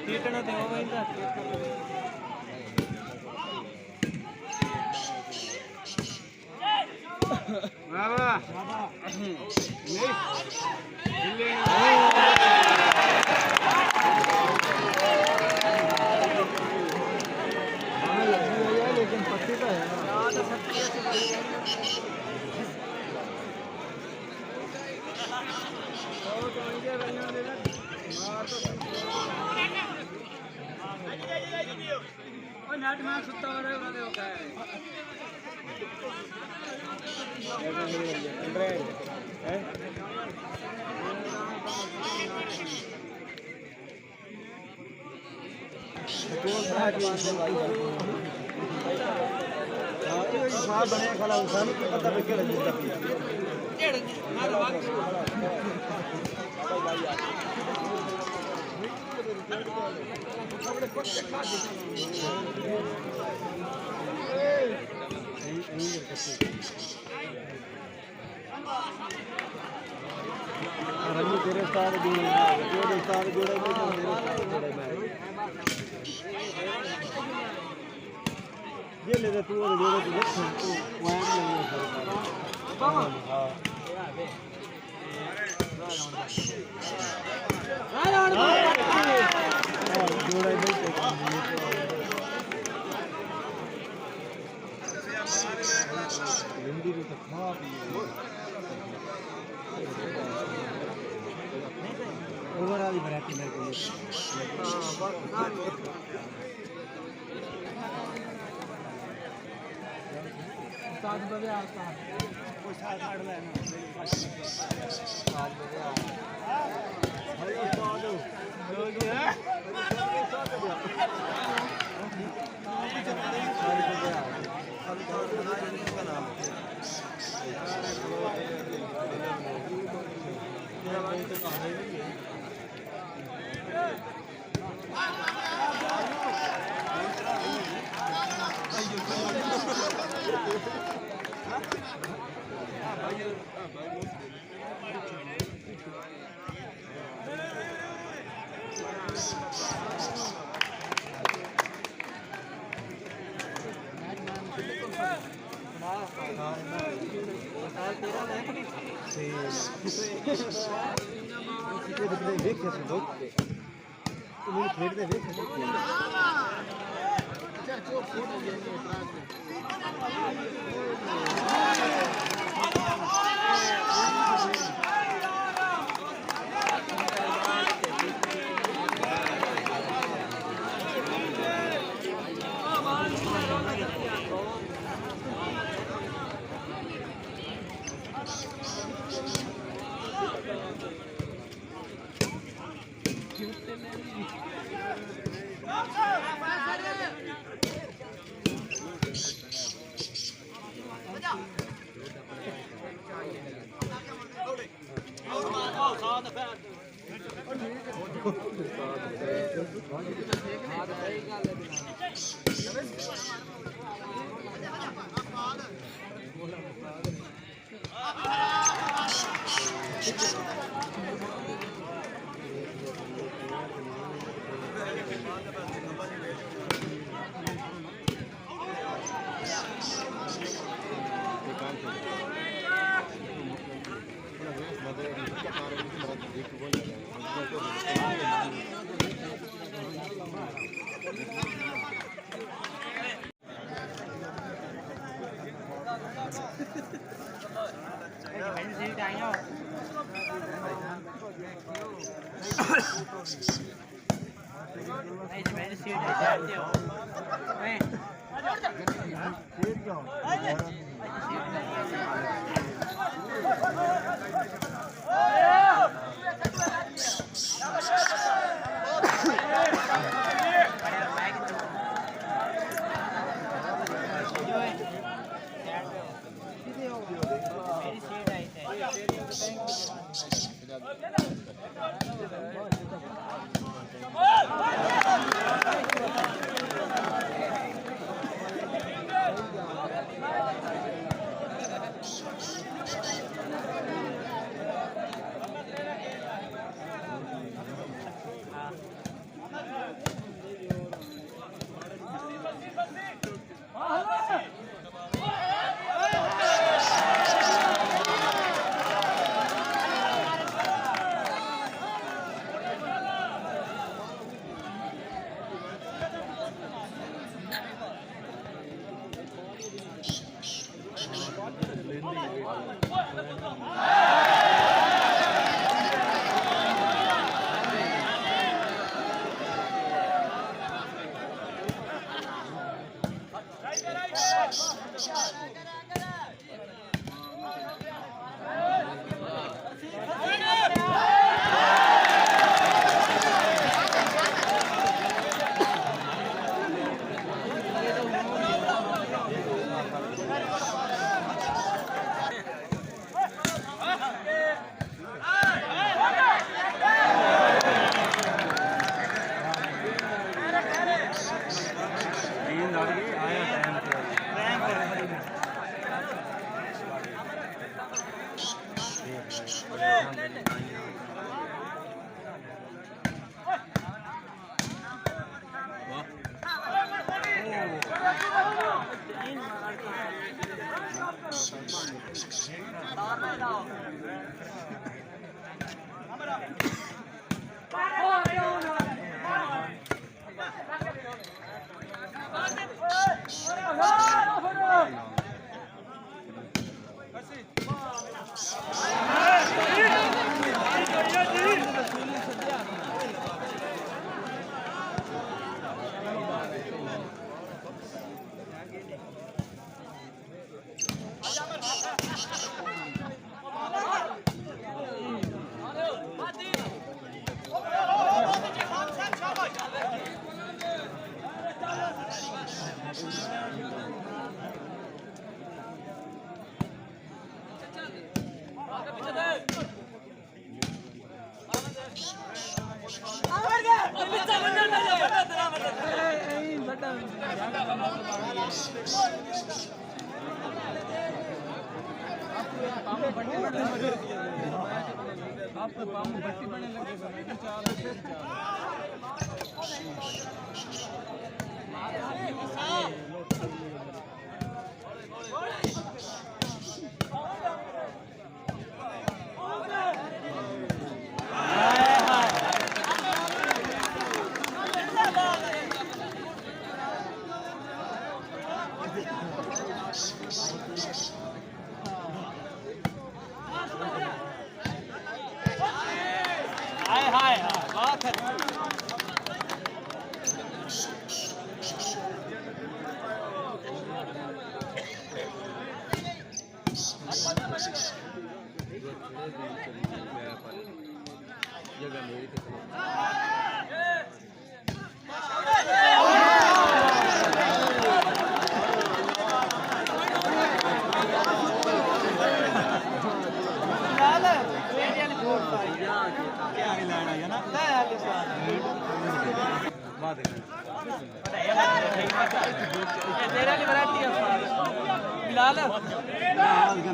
कीटना देव लेकिन पत्ती तो है नाट में सुता हो रहा है बने खड़ा इंसान को पता लगे तेरे साथ जुड़े ये ले तू और जोड़े तू वहां नहीं है हां जोड़े हिंदी में तो खा भी ओवरऑल वैरायटी मेरे को सात बजे आता है कोई 7-8 लेना 7 बजे हेलो साधु हो गया का नाम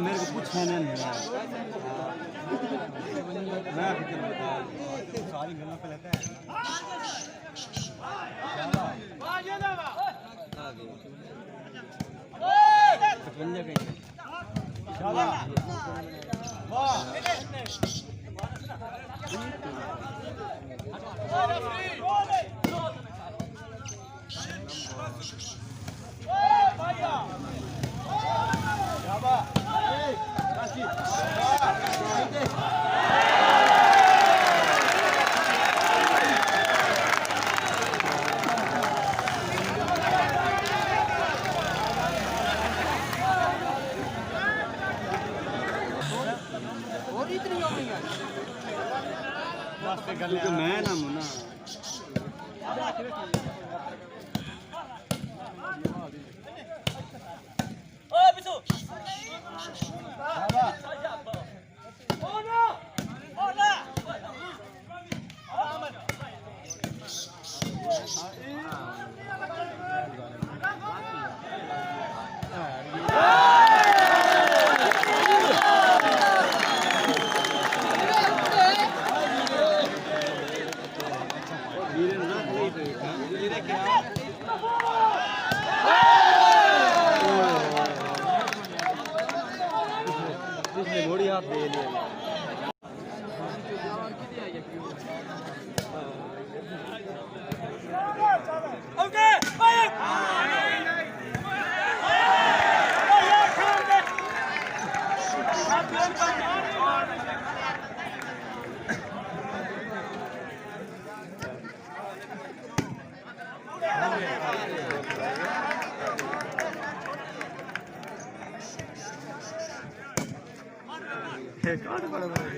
मेरे को पूछा नहीं मैं सारी गल्ला पे लेता है मैं ना मुना घोड़ी हाथ दे लिया काट बड़ा बड़ा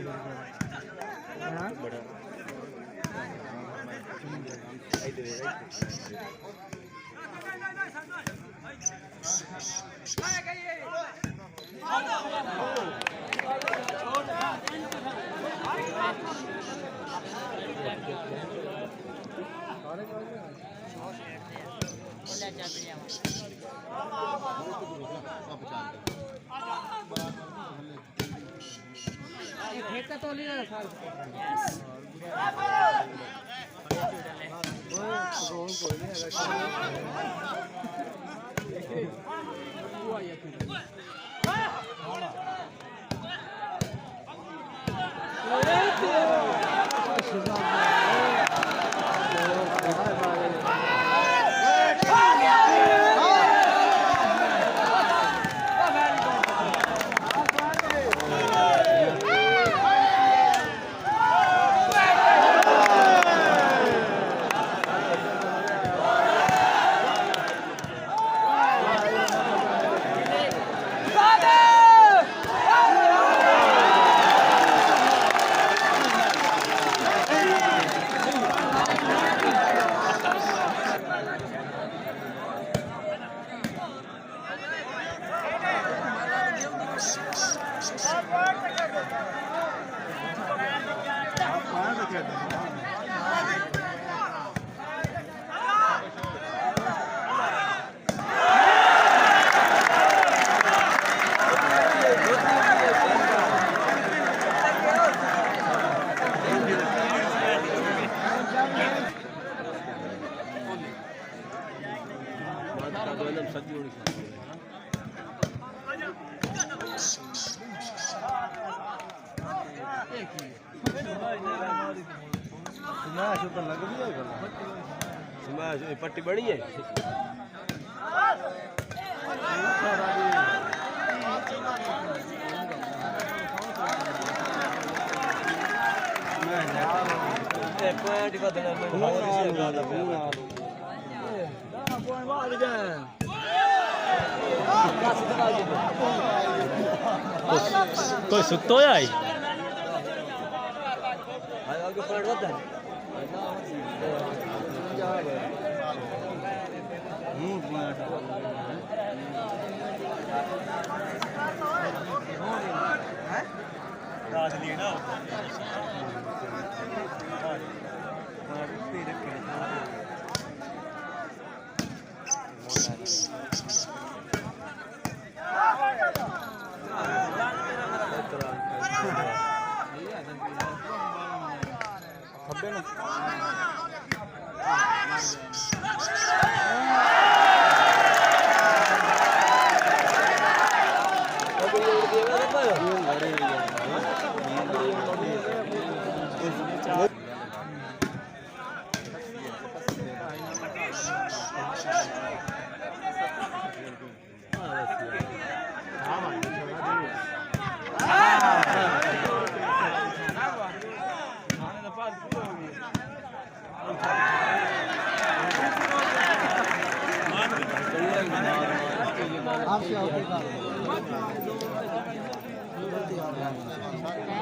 फेंका तो नहीं रहा सर पट्टी बनी है कोई सुतो है आई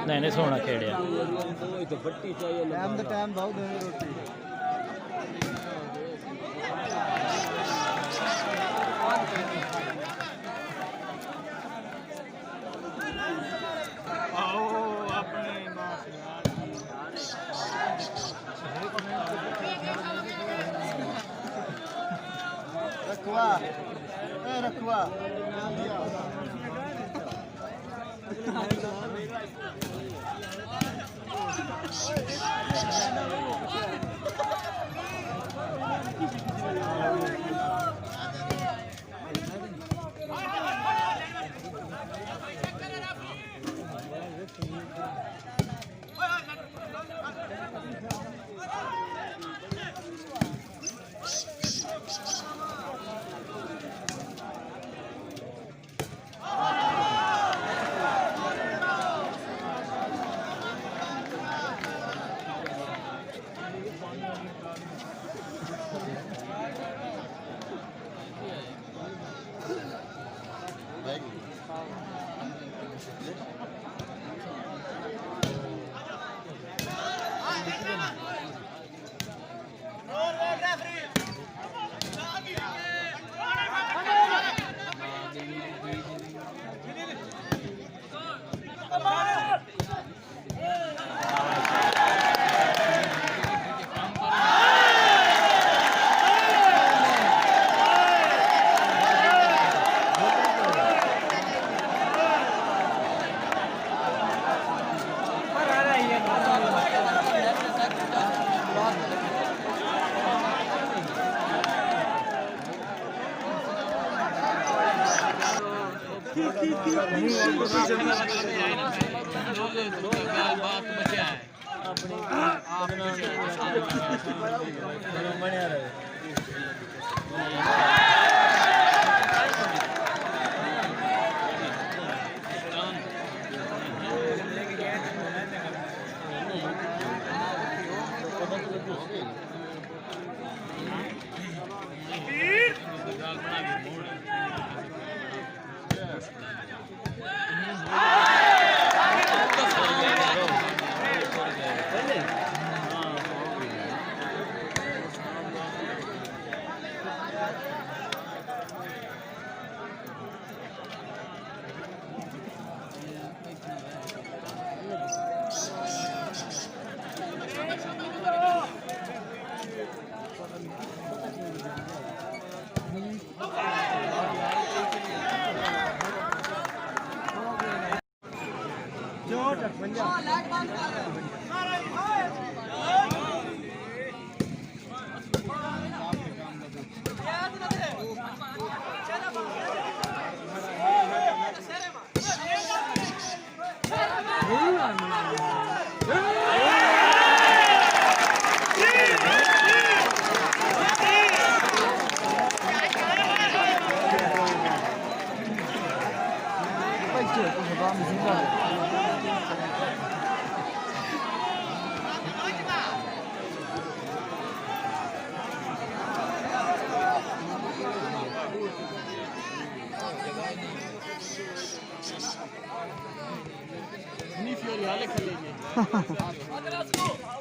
नहीं नहीं सोना खेड़िया टाइम बहुत रोटी रखवा रखवा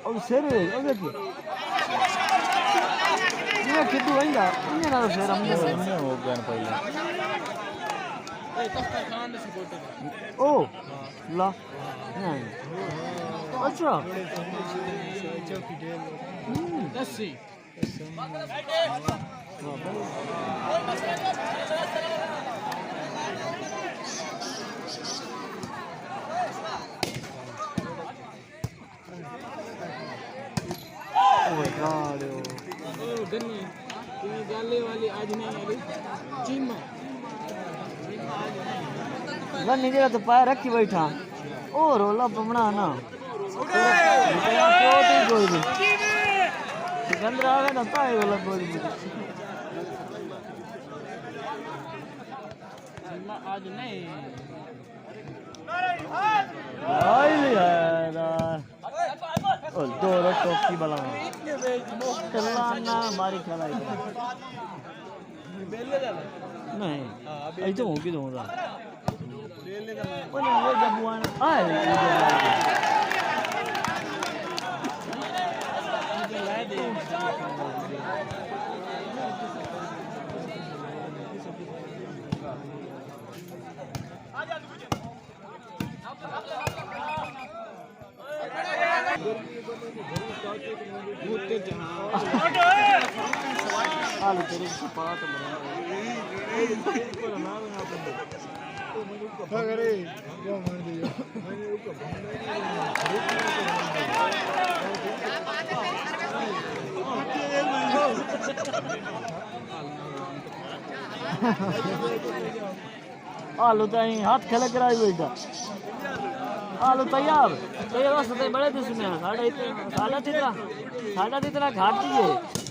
ਉਹ ਸਿਰੇ ਉਹਦੇ ਕੀ ਇਹ ਕਿੱਦੂ ਆਂਦਾ ਇਹਨੇ ਨਾਲ ਸਿਰ ਅੰਮੇ ਹੋ ਗਿਆ ਨਾ ਪਹਿਲਾਂ ਉਹ ਲਾ ਨਹੀਂ ਅੱਛਾ ਦੱਸੀ गन्नी गाले वाली आज नहीं वाली चीमा गन्नी जरा तो पाए रखी बैठा ओ रोला पमना ना कोई भी गंदरा आवे ना पाए वाला कोई भी आज नहीं आई यार ओ दो टोकी बला चलाना हमारी खलाई नहीं ऐ तो होगी तो होगा ओ नहीं वो जब हुआ आए आलू तेरे से पात बना अरे जो मान दियो मैंने उसको आलू तो ही हाथ खेले कराई बेटा आलू तैयार तैयार वास्ते बड़े दिस में साढ़े तीसरा घाट दीजिए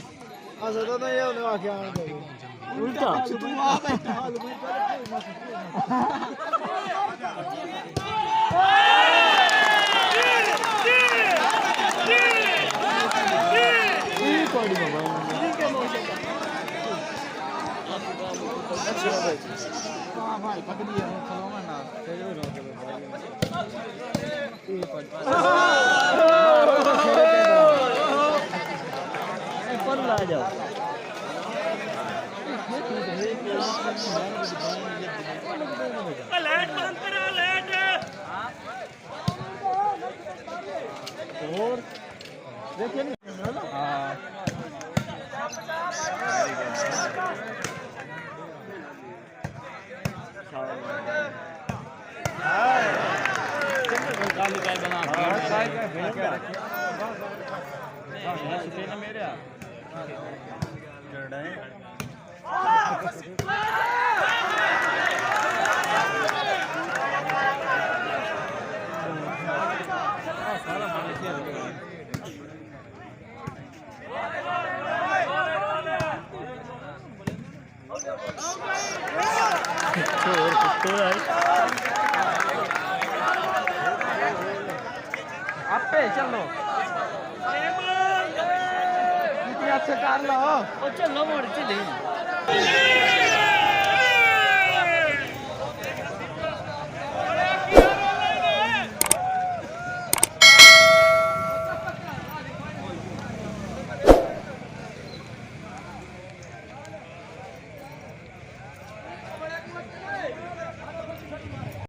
ऐसा तो नहीं है उन्हें आके आने दो उल्टा तू आ बैठा हालू में कोई नहीं बाबा हां भाई पकड़ी है खलोगा ना तेरे हो पर ला जाओ ਲੈਟ ਬੰਦ ਕਰਾ ਲੈਟ और देखिए नहीं हाँ आपे चलो अच्छे कर लो चलो मोड़ चले